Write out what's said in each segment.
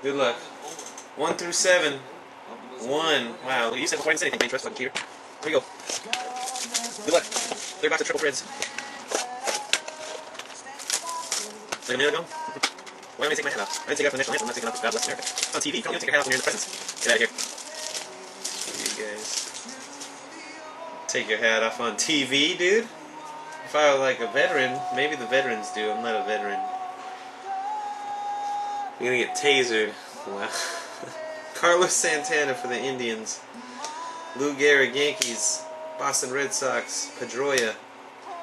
Good luck. 1 through 7. 1. Wow. You said before I didn't say anything. Trust fucking here. Here we go. Good luck. Third box of triple threads. Like a minute ago? Why am I taking my hat off? I didn't take it off the national anthem. I'm not taking off God Bless America. It's on TV. You don't take your hat off when you're in the presence. Get out of here. You guys. Take your hat off on TV, dude? If I were like a veteran, maybe the veterans do. I'm not a veteran. You're gonna get tasered. Wow. Carlos Santana for the Indians. Lou Gehrig, Yankees. Boston Red Sox. Pedroia.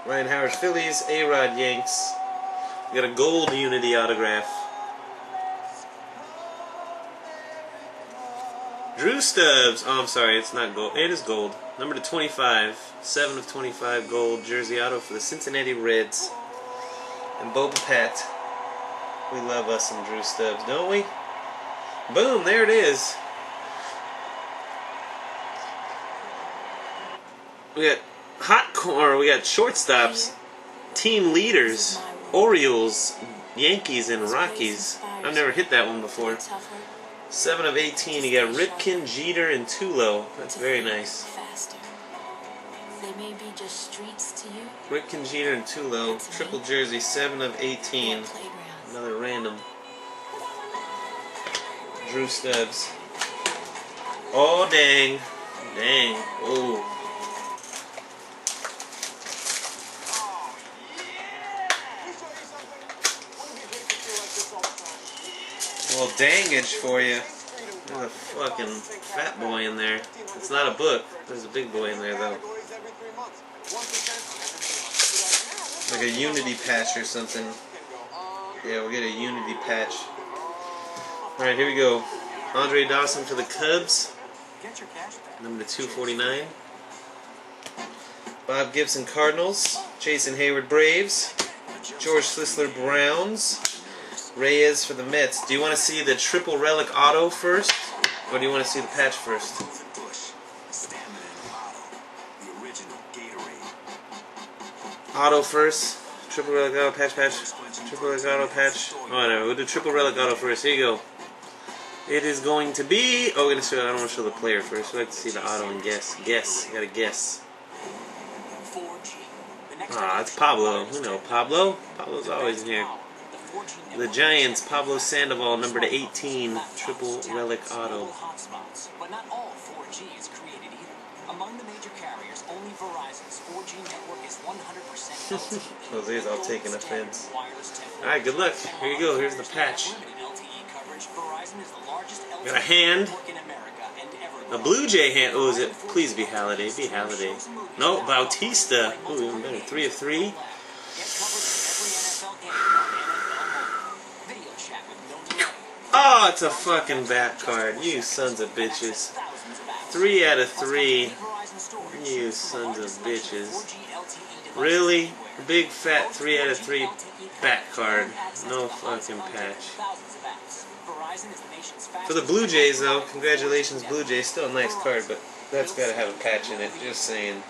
Ryan Howard, Phillies. A-Rod, Yanks. We got a gold Unity autograph. Drew Stubbs. Oh, I'm sorry, it's not gold. It is gold. Number to 25. 7 of 25 gold jersey auto for the Cincinnati Reds. And Boba Pett. We love us some Drew Stubbs, don't we? Boom, there it is. We got we got shortstops, team leaders, Orioles, Yankees, and Rockies. I've never hit that one before. 7 of 18. You got Ripken, Jeter, and Tulo. That's very nice. They may be just streets to you. Ripken, Jeter, and Tulo. Triple jersey, 7 of 18. Another random. Drew Stubbs. Oh, dang. Dang. Ooh. Well, dangage for you. There's a fucking fat boy in there. It's not a book. There's a big boy in there, though. Like a Unity patch or something. Yeah, we'll get a Unity patch. Alright, here we go. Andre Dawson for the Cubs. Number 249. Bob Gibson, Cardinals. Jason Hayward, Braves. George Sisler, Browns. Reyes for the Mets. Do you want to see the triple relic auto first? Or do you want to see the patch first? Auto first. Triple relic auto patch. Triple relic auto patch. Oh, whatever. We'll do triple relic auto first. Here you go. It is going to be. Oh, we're gonna show. I don't want to show the player first. We like to see the auto and guess. Guess. You gotta guess. Ah, it's Pablo. You know Pablo. Pablo's always in here. The Giants, Pablo Sandoval, number to 18, triple relic auto. But not all 4G is created either. Among the major carriers, only Verizon's 4G network is 100% Jose's all taking offense. Alright, good luck. Here you go. Here's the patch. Got a hand. A Blue Jay hand. Oh, is it? Please be Halliday. Be Halliday. No, Bautista. Oh, even better. 3 of 3. Oh, it's a fucking back card. You sons of bitches. 3 out of 3. You sons of bitches. Really? Big fat 3 out of 3 back card. No fucking patch. For the Blue Jays, though, congratulations, Blue Jays. Still a nice card, but that's got to have a patch in it. Just saying.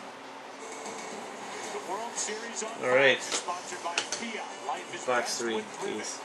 Alright. Box 3, please.